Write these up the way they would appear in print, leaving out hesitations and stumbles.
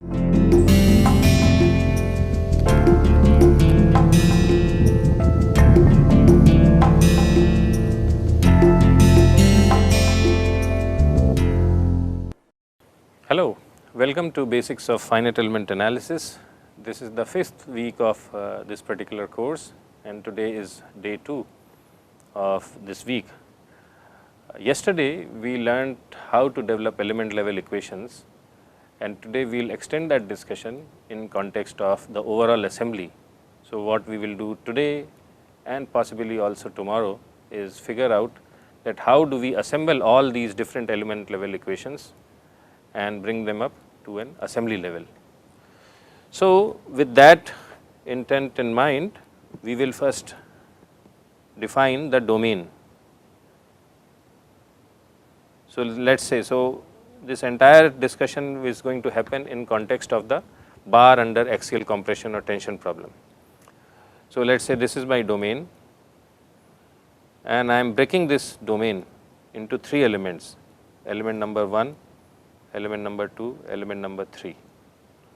Hello, welcome to Basics of Finite Element Analysis. This is the 5th week of this particular course, and today is day 2 of this week. Yesterday we learned how to develop element level equations, and today we will extend that discussion in context of the overall assembly. So what we will do today and possibly also tomorrow is figure out that how do we assemble all these different element level equations and bring them up to an assembly level. So with that intent in mind, we will first define the domain. So let's say, so this entire discussion is going to happen in context of the bar under axial compression or tension problem. So let's say this is my domain, and I am breaking this domain into 3 elements, element number 1, element number 2, element number 3.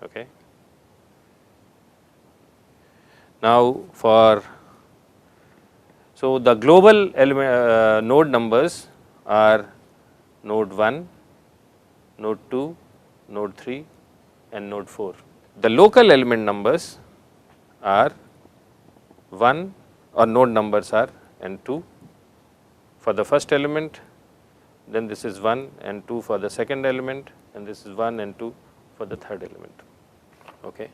Okay. Now so the global element, node numbers are node 1, node 2, node 3 and node 4. The local element numbers are 1, or node numbers are and 2 for the first element, then this is 1 and 2 for the second element, and this is 1 and 2 for the third element. Okay.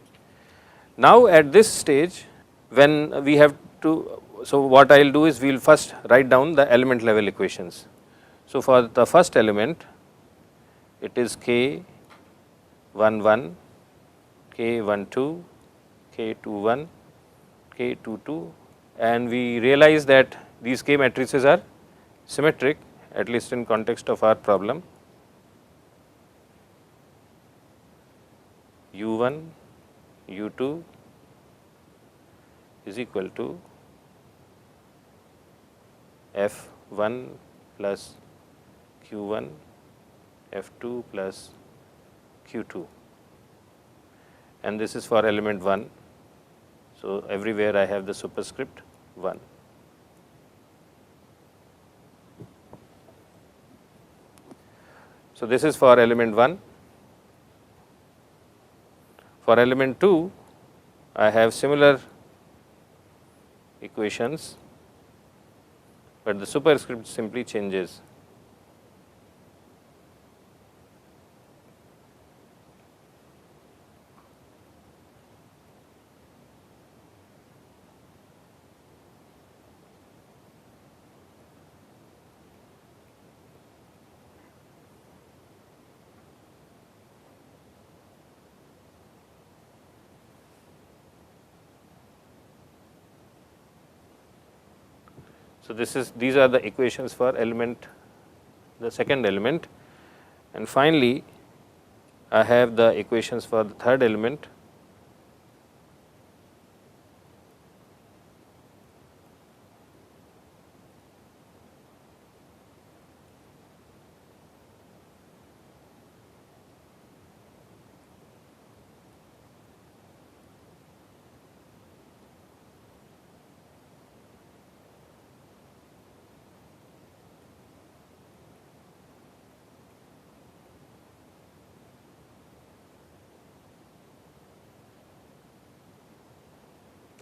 Now at this stage, when we have to, so what I will do is we will first write down the element level equations. So for the first element, it is k 1 1, k 1 2, k 2 1, k 2 2, and we realize that these k matrices are symmetric, at least in context of our problem. U1, U2 is equal to F1 plus Q1, F2 plus Q2, and this is for element 1. So everywhere I have the superscript 1. So this is for element 1. For element 2, I have similar equations, but the superscript simply changes. So these are the equations for element, the second element, and finally I have the equations for the third element.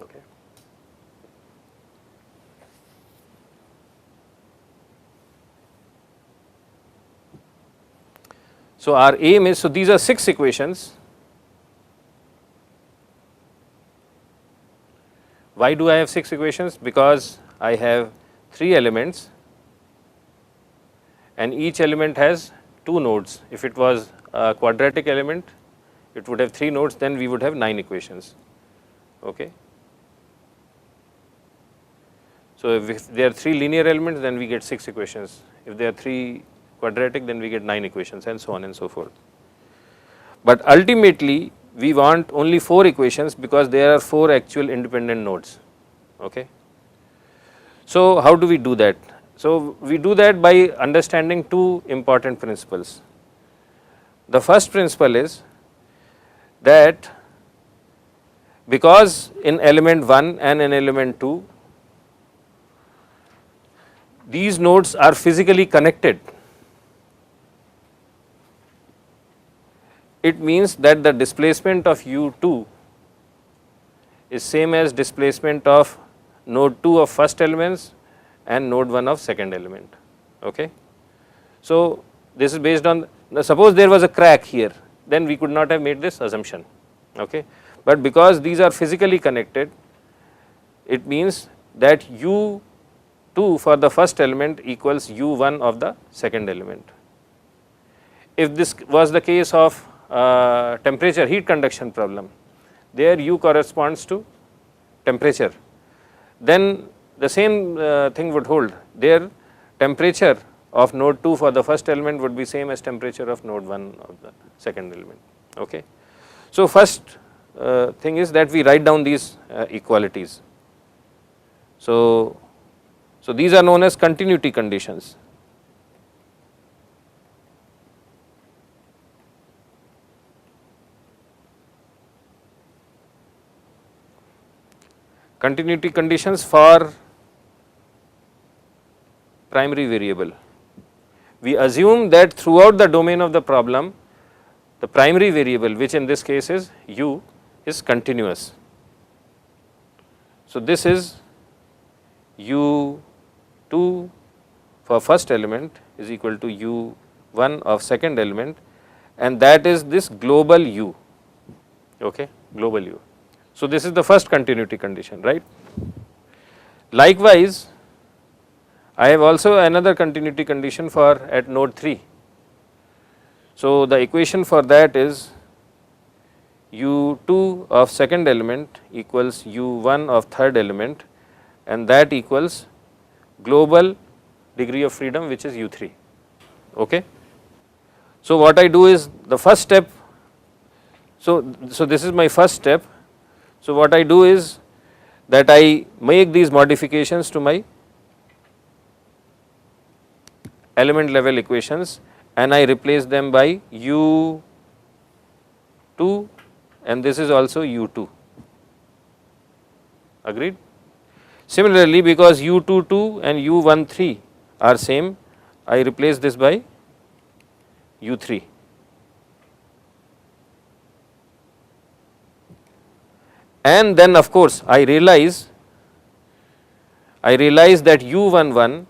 Okay. So our aim is, so these are 6 equations. Why do I have 6 equations? Because I have 3 elements and each element has 2 nodes. If it was a quadratic element, it would have 3 nodes, then we would have 9 equations. Okay. So if there are 3 linear elements, then we get 6 equations. If there are 3 quadratic, then we get 9 equations, and so on and so forth. But ultimately we want only 4 equations because there are 4 actual independent nodes. Okay. So how do we do that? So we do that by understanding 2 important principles. The first principle is that because in element 1 and in element 2 these nodes are physically connected, it means that the displacement of U2 is same as displacement of node 2 of first elements and node 1 of second element. Okay. So, this is based on, suppose there was a crack here, then we could not have made this assumption. Okay. But because these are physically connected, it means that U2 for the first element equals U1 of the second element. If this was the case of temperature heat conduction problem, there U corresponds to temperature, then the same thing would hold. There temperature of node 2 for the first element would be same as temperature of node 1 of the second element. Okay. So, first thing is that we write down these equalities. So, these are known as continuity conditions. Continuity conditions for primary variable. We assume that throughout the domain of the problem, the primary variable, which in this case is U, is continuous. So, this is U2 for first element is equal to U1 of second element, and that is this global U, okay, global U. So, this is the first continuity condition, right. Likewise, I have also another continuity condition for at node 3. So, the equation for that is U2 of second element equals U1 of third element, and that equals global degree of freedom, which is U3. Okay. So, what I do is the first step, so this is my first step. So, what I do is that I make these modifications to my element level equations and I replace them by U2, and this is also U2, agreed. Similarly, because U22 and U13 are same, I replace this by U3. And then of course, I realize that U11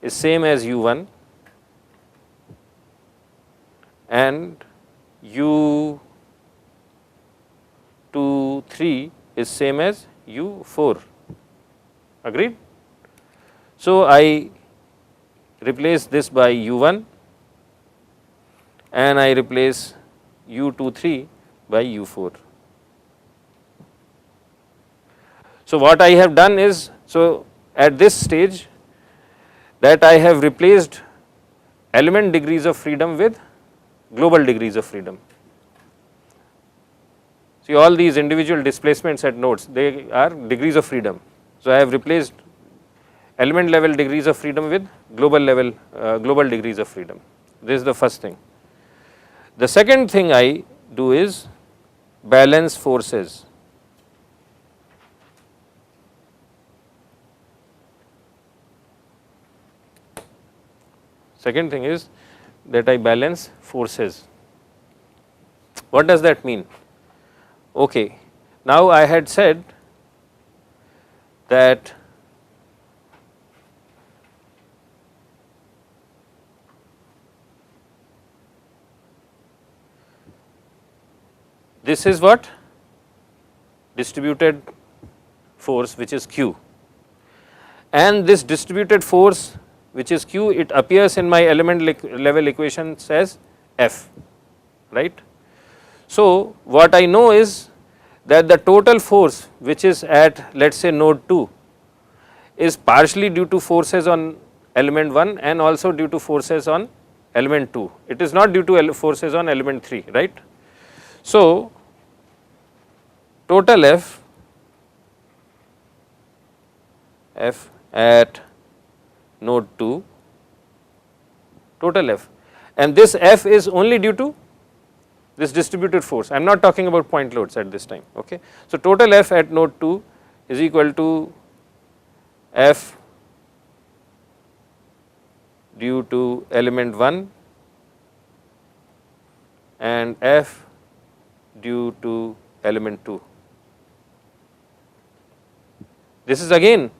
is same as U1 and U23 is same as U4, agreed. So, I replace this by U1 and I replace U23 by U4. So, what I have done is, so at this stage that I have replaced element degrees of freedom with global degrees of freedom. See, all these individual displacements at nodes, they are degrees of freedom. So, I have replaced element level degrees of freedom with global level global degrees of freedom. This is the first thing. The second thing I do is balance forces. Second thing is that I balance forces. What does that mean? Okay. Now, I had said that this is what? Distributed force, which is Q, and this distributed force which is Q, it appears in my element level equations as F, right. So, what I know is that the total force which is at, let us say, node 2 is partially due to forces on element 1 and also due to forces on element 2. It is not due to forces on element 3, right. So, total F at node 2, total F, and this F is only due to this distributed force. I am not talking about point loads at this time. Okay. So, total F at node 2 is equal to F due to element 1 and F due to element 2. This is again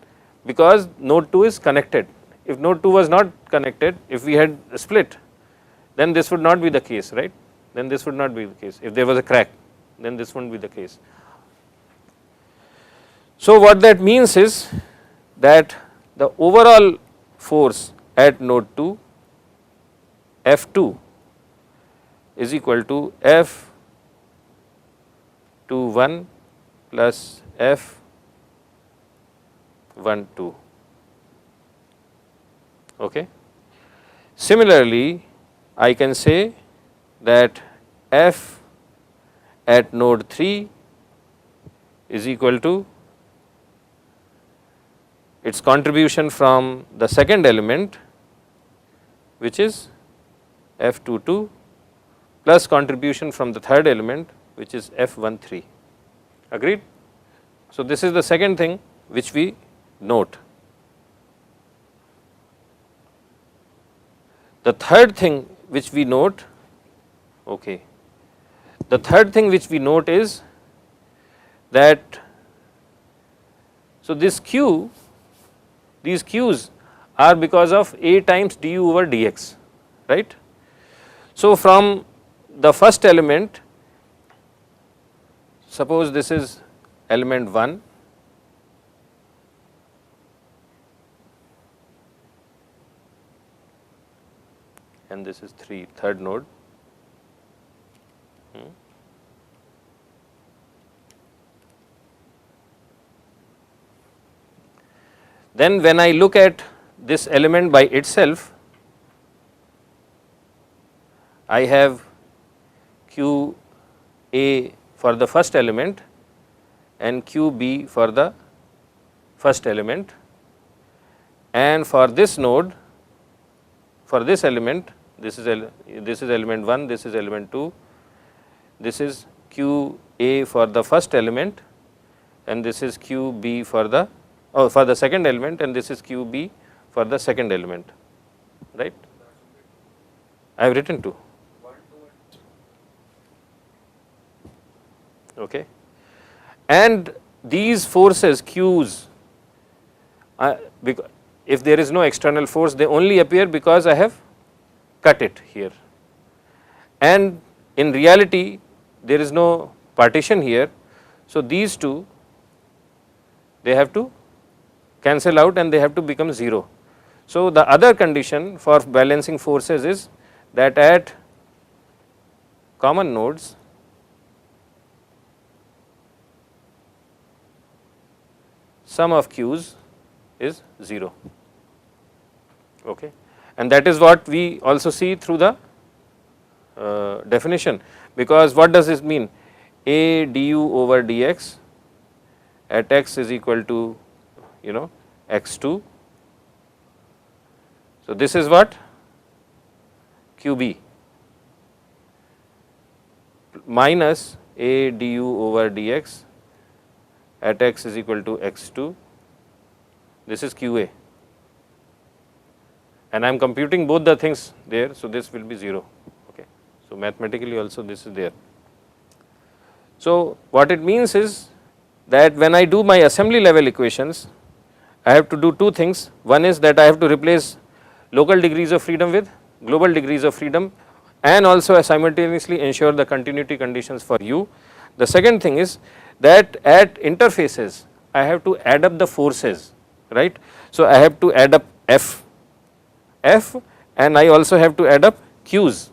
because node 2 is connected. If node 2 was not connected, if we had split, then this would not be the case, right? Then this would not be the case. If there was a crack, then this wouldn't be the case. So, what that means is that the overall force at node 2 F2 is equal to F 2 1 plus F 1 2. Okay. Similarly, I can say that F at node 3 is equal to its contribution from the second element, which is F22 plus contribution from the third element, which is F13. Agreed? So, this is the second thing which we note. The third thing which we note, okay, the third thing which we note is that, so this Q, these Q's are because of A times du over dx, right. So, from the first element, suppose this is element 1, and this is 3, third node. Then when I look at this element by itself, I have Q A for the first element and Q B for the first element, and for this node, for this element, this is element 1, this is element 2, this is Q A for the first element, and this is Q B for the for the second element, and this is Q B for the second element, right. I have written 2. Okay. And these forces Q's, if there is no external force, they only appear because I have cut it here, and in reality there is no partition here. So, these two, they have to cancel out and they have to become 0. So, the other condition for balancing forces is that at common nodes, sum of Q's is 0, okay. And that is what we also see through the definition, because what does this mean? A du over dx at x is equal to x2. So, this is what QB minus A du over dx at x is equal to x2, this is QA, and I am computing both the things there. So, this will be 0, okay. So, mathematically also this is there. So, what it means is that when I do my assembly level equations, I have to do two things. One is that I have to replace local degrees of freedom with global degrees of freedom, and also simultaneously ensure the continuity conditions for U. The second thing is that at interfaces I have to add up the forces, right. So, I have to add up F and I also have to add up Q's.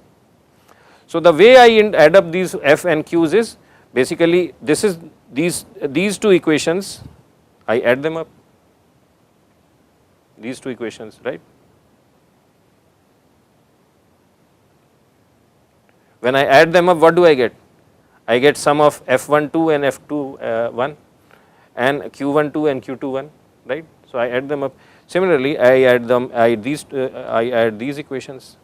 So, the way I add up these F and Q's is basically this is these two equations, I add them up, these two equations, right. When I add them up, what do I get? I get sum of F12 and F21 and Q12 and Q21, right. So, I add them up. Similarly, I add these equations.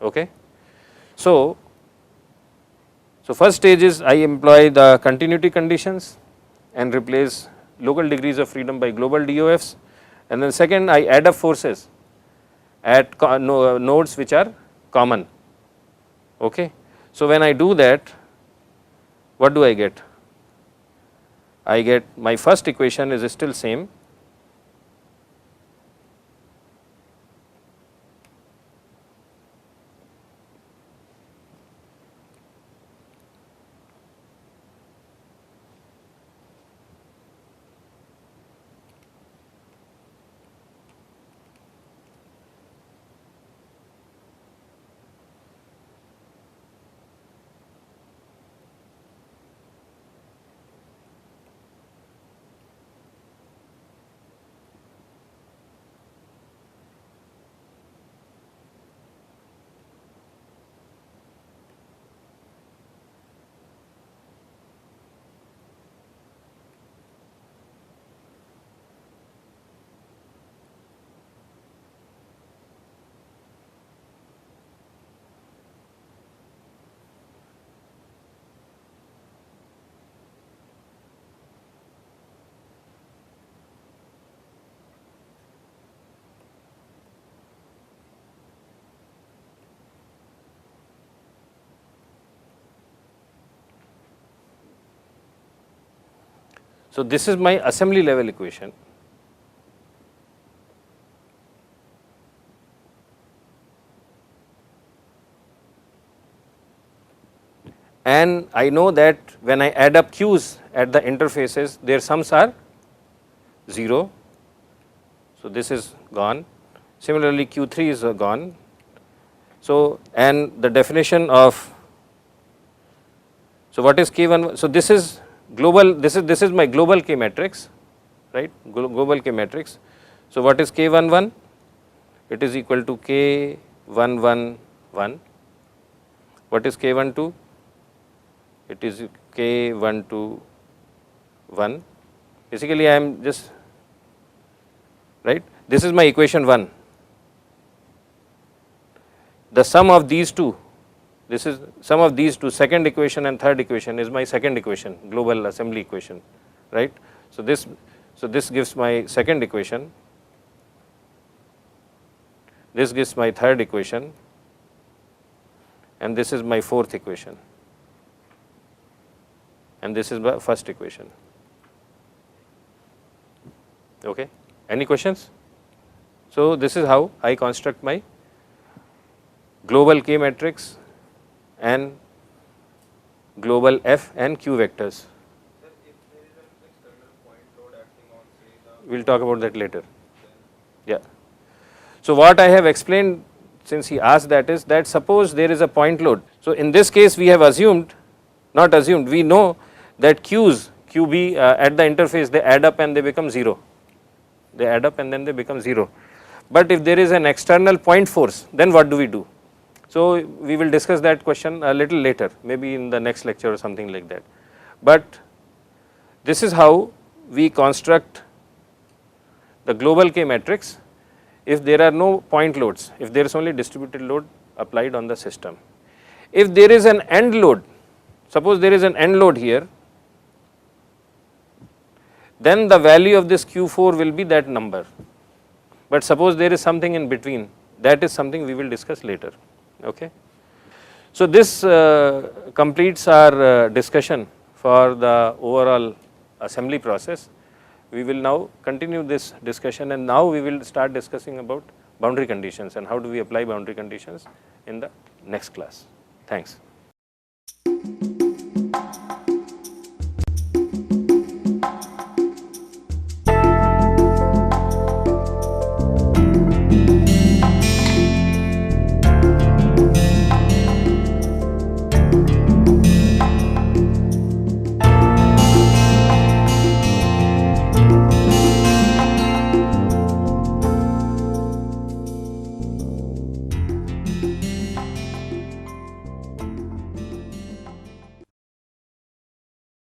Okay. So first stage is I employ the continuity conditions and replace local degrees of freedom by global DOFs, and then second I add up forces at nodes which are common. Okay. So when I do that, what do I get? I get my first equation is still same. So this is my assembly level equation. And I know that when I add up Q's at the interfaces, their sums are 0. So this is gone. Similarly, Q3 is gone. So, and the definition of, so what is K1? So this is global, this is my global K matrix, right, global K matrix. So what is K11? It is equal to K111. What is K12? It is K121. Basically I am just, right, this is my equation 1. The sum of these two, this is sum of these two, second equation and third equation is my second equation, global assembly equation, right. So this gives my second equation, this gives my third equation, and this is my fourth equation, and this is my first equation. Okay. Any questions? So this is how I construct my global K matrix and global F and Q vectors. Sir, if there is an external point load acting on, say, the... We will talk about that later. Yeah. So what I have explained, since he asked that, is that suppose there is a point load. So in this case we have assumed, not assumed, we know that Q's, QB at the interface, they add up and they become 0. They add up and then they become 0. But if there is an external point force, then what do we do? So we will discuss that question a little later, maybe in the next lecture or something like that. But this is how we construct the global K matrix if there are no point loads, if there is only distributed load applied on the system. If there is an end load, suppose there is an end load here, then the value of this Q4 will be that number. But suppose there is something in between, that is something we will discuss later. Okay. So this completes our discussion for the overall assembly process. We will now continue this discussion, and now we will start discussing about boundary conditions and how do we apply boundary conditions in the next class. Thanks.